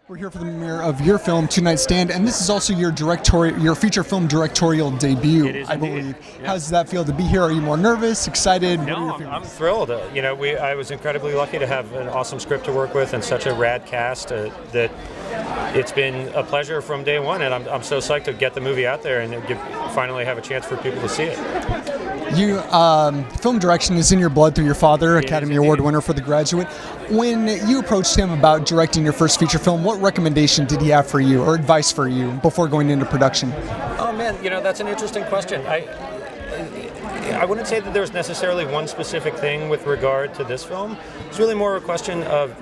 We're here for the premiere of your film, Two Night Stand, and this is also your feature film directorial debut, It is I indeed. believe. Yeah. How does that feel to be here? Are you more nervous, excited? What are No, your I'm feelings? thrilled. I was incredibly lucky to have an awesome script to work with and such a rad cast that it's been a pleasure from day one, and I'm so psyched to get the movie out there and finally have a chance for people to see it. You, film direction is in your blood through your father, It Academy is Award indeed. winner for The Graduate. When you approached him about directing your first feature film, what recommendation did he have for you or advice for you before going into production? Oh man, that's an interesting question. I wouldn't say that there's necessarily one specific thing with regard to this film. It's really more a question of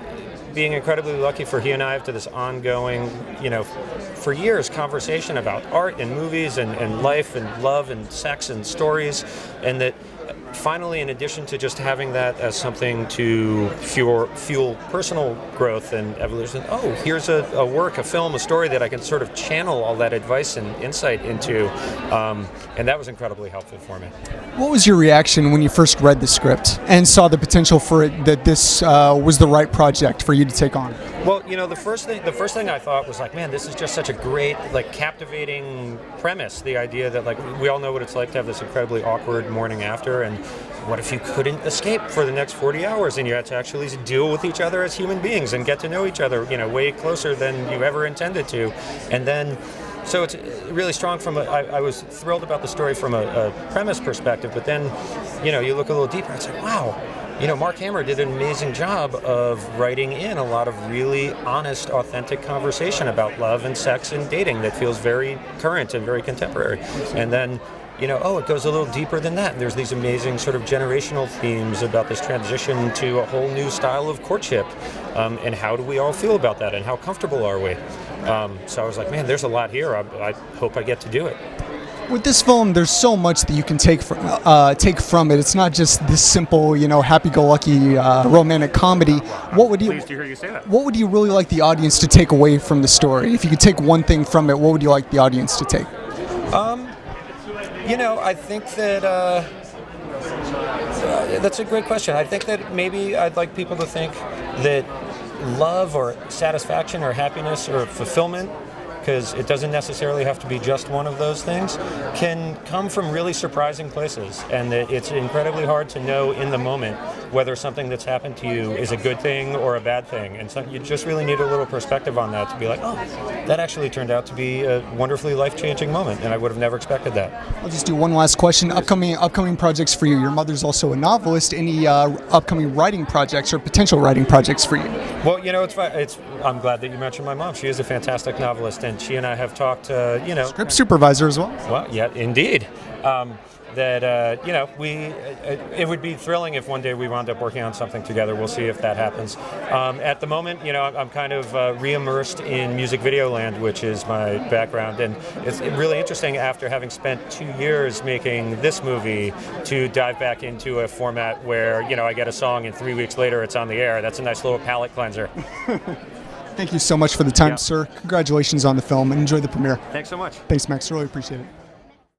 being incredibly lucky for he and I have to this ongoing, for years, conversation about art and movies and life and love and sex and stories, and that finally, in addition to just having that as something to fuel personal growth and evolution, here's a work, a film, a story that I can sort of channel all that advice and insight into, and that was incredibly helpful for me. What was your reaction when you first read the script and saw the potential for it, that this was the right project for you to take on? Well, the first thing I thought was like, man, this is just such a great, captivating premise. The idea that we all know what it's like to have this incredibly awkward morning after, and what if you couldn't escape for the next 40 hours and you had to actually deal with each other as human beings and get to know each other, way closer than you ever intended to, and then. So it's really strong I was thrilled about the story from a premise perspective, but then, you look a little deeper, it's like, wow, Mark Hammer did an amazing job of writing in a lot of really honest, authentic conversation about love and sex and dating that feels very current and very contemporary. And then, it goes a little deeper than that. There's these amazing sort of generational themes about this transition to a whole new style of courtship, and how do we all feel about that, and how comfortable are we? So I was like, man, there's a lot here. I hope I get to do it. With this film, there's so much that you can take from it. It's not just this simple, happy-go-lucky romantic comedy. Pleased to hear you say that. What would you really like the audience to take away from the story? If you could take one thing from it, what would you like the audience to take? I think that that's a great question. I think that maybe I'd like people to think that love or satisfaction or happiness or fulfillment, because it doesn't necessarily have to be just one of those things, can come from really surprising places, and that it's incredibly hard to know in the moment whether something that's happened to you is a good thing or a bad thing, and so you just really need a little perspective on that to be like, oh, that actually turned out to be a wonderfully life-changing moment, and I would have never expected that. I'll just do one last question. Upcoming projects for you. Your mother's also a novelist. Any upcoming writing projects or potential writing projects for you? Well, I'm glad that you mentioned my mom. She is a fantastic novelist, and she and I have talked, Script supervisor as well. Well, yeah, indeed. It would be thrilling if one day we wound up working on something together. We'll see if that happens. At the moment, I'm kind of re-immersed in music video land, which is my background, and it's really interesting after having spent 2 years making this movie to dive back into a format where, I get a song and 3 weeks later it's on the air. That's a nice little palate cleanser. Thank you so much for the time, Yeah. sir. Congratulations on the film, and enjoy the premiere. Thanks so much. Thanks, Max. Really appreciate it.